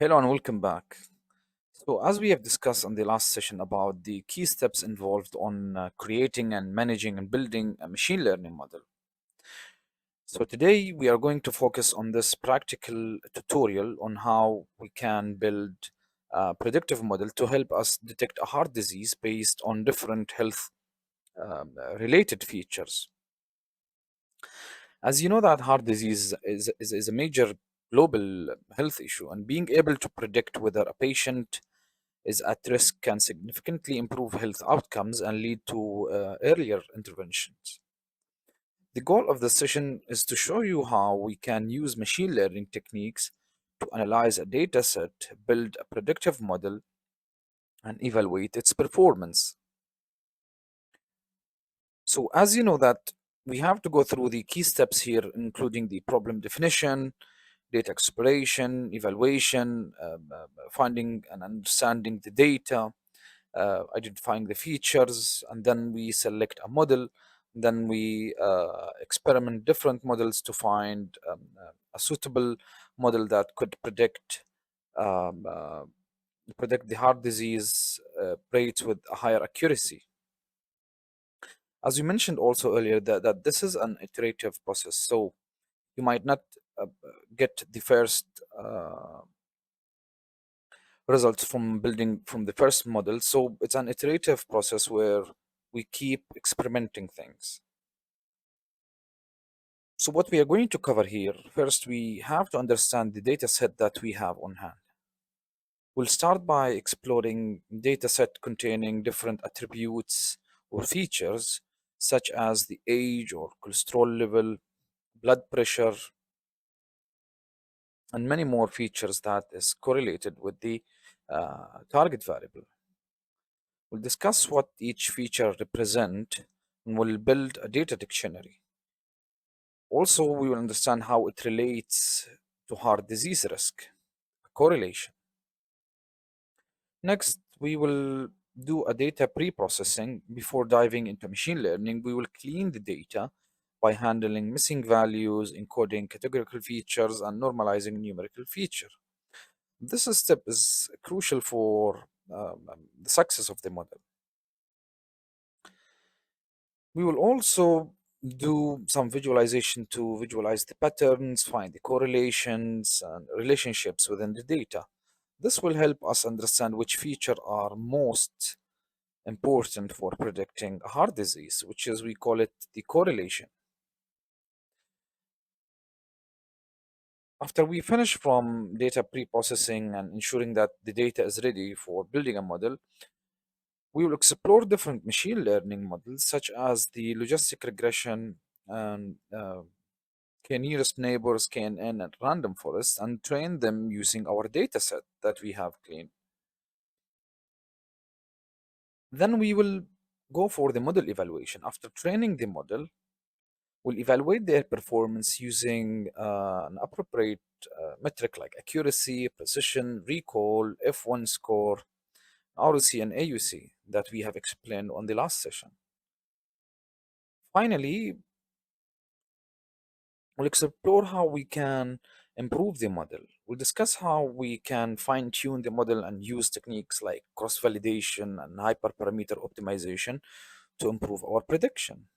Hello and welcome back. So, as we have discussed on the last session about the key steps involved on creating and managing and building a machine learning model. So, today we are going to focus on this practical tutorial on how we can build a predictive model to help us detect a heart disease based on different health related features. As you know, that heart disease is a major global health issue, and being able to predict whether a patient is at risk can significantly improve health outcomes and lead to earlier interventions. The goal of the session is to show you how we can use machine learning techniques to analyze a data set, build a predictive model, and evaluate its performance. So, as you know, that we have to go through the key steps here, including the problem definition, data exploration, evaluation, finding and understanding the data, identifying the features, and then we select a model. Then we experiment different models to find a suitable model that could um, uh, predict the heart disease rates with a higher accuracy. As you mentioned also earlier, that this is an iterative process, so you might not get the first results from building from the first model. So it's an iterative process where we keep experimenting things. So what we are going to cover here, first we have to understand the data set that we have on hand. We'll start by exploring data set containing different attributes or features such as the age or cholesterol level, blood pressure, and many more features that is correlated with the target variable. We'll discuss what each feature represent and we'll build a data dictionary. Also, we will understand how it relates to heart disease risk, correlation. Next, we will do a data pre-processing. Before diving into machine learning, we will clean the data by handling missing values, encoding categorical features, and normalizing numerical feature. This step is crucial for the success of the model. We will also do some visualization to visualize the patterns, find the correlations and relationships within the data. This will help us understand which feature are most important for predicting a heart disease, which is we call it the correlation. After we finish from data pre-processing and ensuring that the data is ready for building a model, we will explore different machine learning models such as the logistic regression and k-nearest neighbors, KNN, and random forest and train them using our dataset that we have cleaned. Then we will go for the model evaluation. After training the model, we'll evaluate their performance using an appropriate metric like accuracy, precision, recall, F1 score, ROC, and AUC that we have explained on the last session. Finally, we'll explore how we can improve the model. We'll discuss how we can fine tune the model and use techniques like cross validation and hyperparameter optimization to improve our prediction.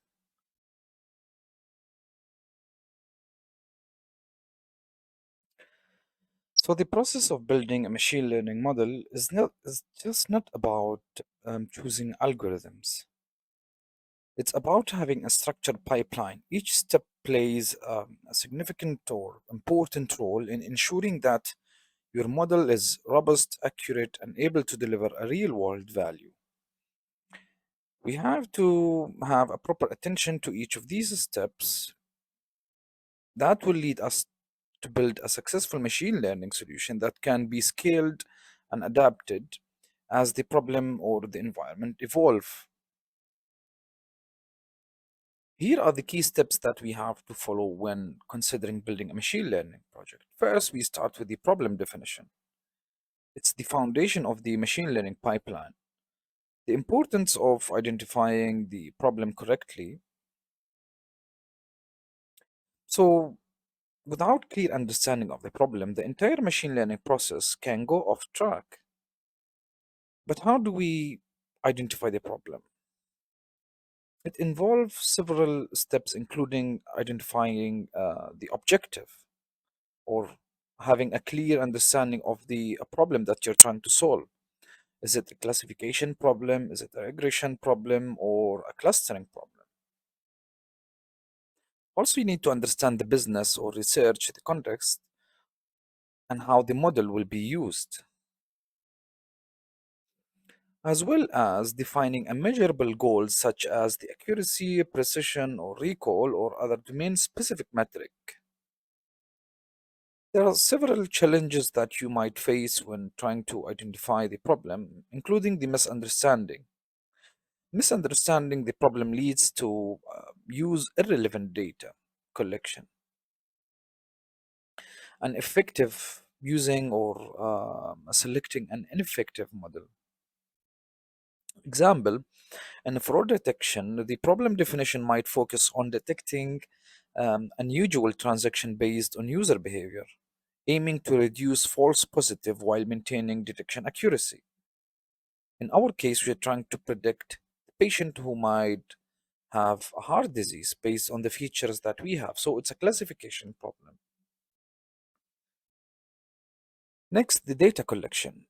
So the process of building a machine learning model is just not about choosing algorithms. It's about having a structured pipeline. Each step plays a significant or important role in ensuring that your model is robust, accurate, and able to deliver a real world value. We have to have a proper attention to each of these steps that will lead us to build a successful machine learning solution that can be scaled and adapted as the problem or the environment evolve. Here are the key steps that we have to follow when considering building a machine learning project. First, we start with the problem definition. It's the foundation of the machine learning pipeline. The importance of identifying the problem correctly. So Without clear understanding of the problem, the entire machine learning process can go off track. But how do we identify the problem? It involves several steps, including identifying the objective or having a clear understanding of the problem that you're trying to solve. Is it a classification problem? Is it a regression problem or a clustering problem? Also, you need to understand the business or research, the context, and how the model will be used, as well as defining a measurable goals such as the accuracy, precision, or recall, or other domain specific metric. There are several challenges that you might face when trying to identify the problem, including the misunderstanding. Misunderstanding the problem leads to use irrelevant data collection, an effective using or selecting an ineffective model. Example, in fraud detection, the problem definition might focus on detecting unusual transaction based on user behavior, aiming to reduce false positive while maintaining detection accuracy. In our case, we are trying to predict the patient who might have a heart disease based on the features that we have. So it's a classification problem. Next, the data collection.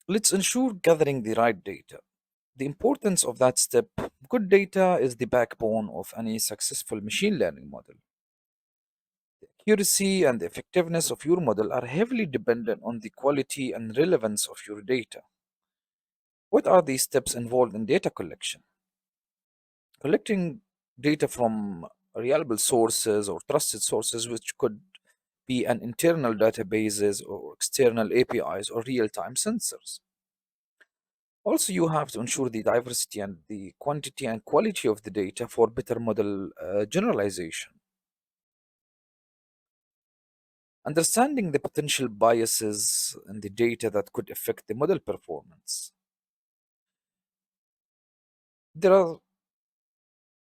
Let's ensure gathering the right data. The importance of that step, good data is the backbone of any successful machine learning model. Accuracy and the effectiveness of your model are heavily dependent on the quality and relevance of your data. What are the steps involved in data collection? Collecting data from reliable sources or trusted sources, which could be an internal databases or external APIs or real-time sensors. Also, you have to ensure the diversity and the quantity and quality of the data for better model generalization. Understanding the potential biases in the data that could affect the model performance. There are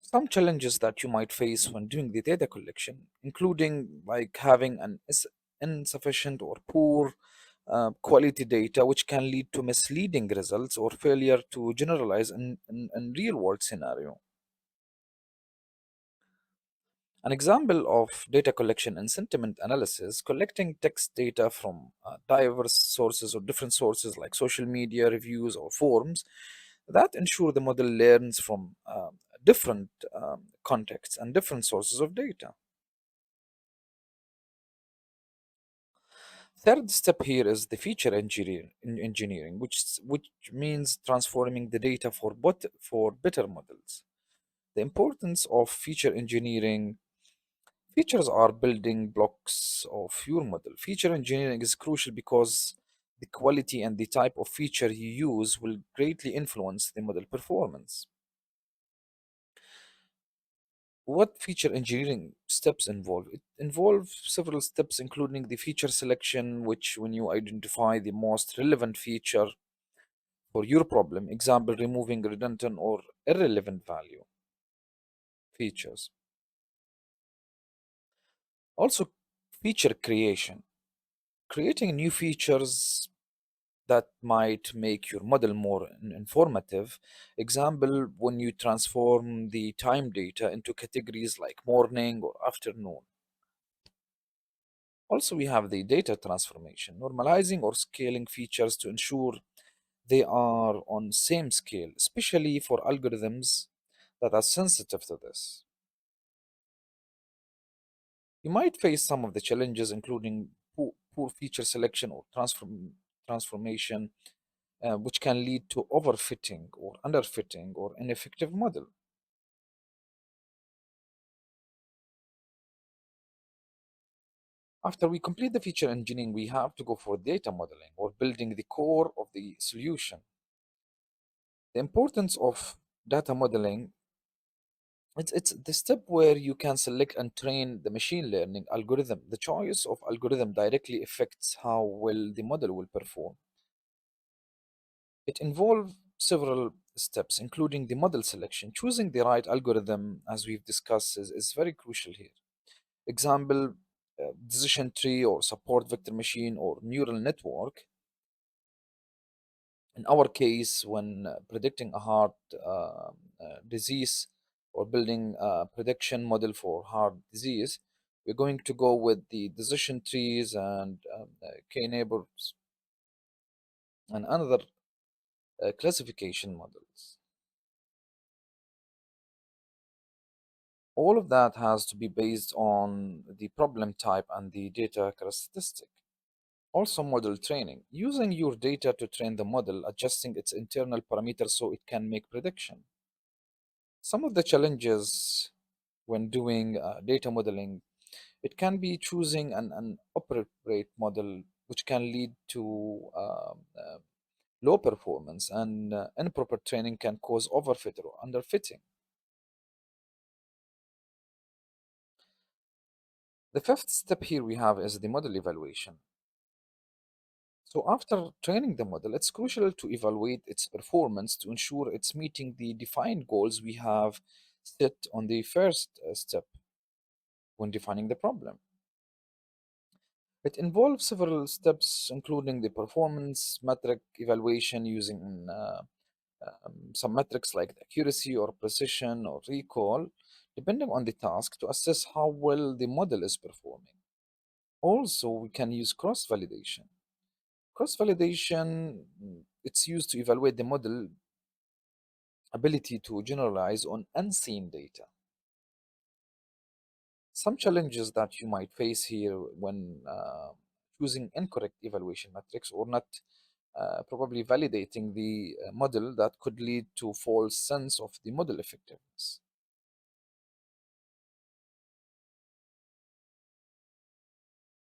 some challenges that you might face when doing the data collection, including like having an insufficient or poor quality data, which can lead to misleading results or failure to generalize in real world scenario. An example of data collection and sentiment analysis, collecting text data from diverse sources or different sources like social media, reviews, or forums that ensure the model learns from different contexts and different sources of data. Third step here is the feature engineering, which means transforming the data for better models. The importance of feature engineering. Features are building blocks of your model. Feature engineering is crucial because the quality and the type of feature you use will greatly influence the model performance. What feature engineering steps involve? It involves several steps, including the feature selection, which when you identify the most relevant feature for your problem, example, removing redundant or irrelevant value features. Also, feature creation. Creating new features that might make your model more informative. Example, when you transform the time data into categories like morning or afternoon. Also, we have the data transformation, normalizing or scaling features to ensure they are on same scale, especially for algorithms that are sensitive to this. You might face some of the challenges, including poor feature selection or transformation, which can lead to overfitting or underfitting or ineffective model. After we complete the feature engineering, we have to go for data modeling or building the core of the solution. The importance of data modeling, it's the step where you can select and train the machine learning algorithm. The choice of algorithm directly affects how well the model will perform. It involves several steps, including the model selection. Choosing the right algorithm, as we've discussed, is very crucial here. Example, decision tree or support vector machine or neural network. In our case, when predicting a heart disease or building a prediction model for heart disease, we're going to go with the decision trees and k-neighbors and another classification models. All of that has to be based on the problem type and the data characteristic. Also, model training, using your data to train the model, adjusting its internal parameters so it can make prediction. Some of the challenges when doing data modeling, it can be choosing an appropriate model, which can lead to low performance, and improper training can cause overfit or underfitting. The fifth step here we have is the model evaluation. So after training the model, it's crucial to evaluate its performance to ensure it's meeting the defined goals we have set on the first step when defining the problem. It involves several steps, including the performance metric evaluation using some metrics like accuracy or precision or recall, depending on the task, to assess how well the model is performing. Also, we can use cross validation. Cross validation, it's used to evaluate the model ability to generalize on unseen data. Some challenges that you might face here when choosing incorrect evaluation metrics or not probably validating the model, that could lead to false sense of the model effectiveness.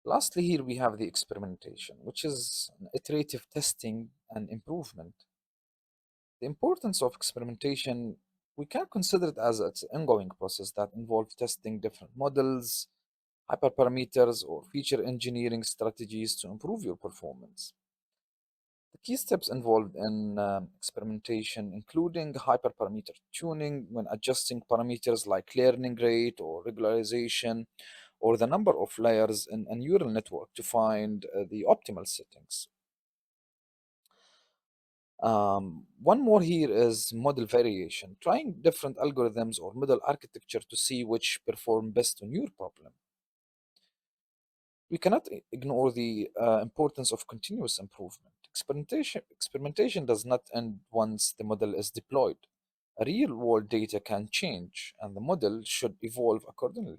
Lastly, here we have the experimentation, which is an iterative testing and improvement. The importance of experimentation, we can consider it as an ongoing process that involves testing different models, hyperparameters, or feature engineering strategies to improve your performance. The key steps involved in experimentation, including hyperparameter tuning when adjusting parameters like learning rate or regularization, or the number of layers in a neural network to find the optimal settings. One more here is model variation, trying different algorithms or model architecture to see which perform best on your problem. We cannot ignore the importance of continuous improvement. Experimentation does not end once the model is deployed. Real world data can change, and the model should evolve accordingly.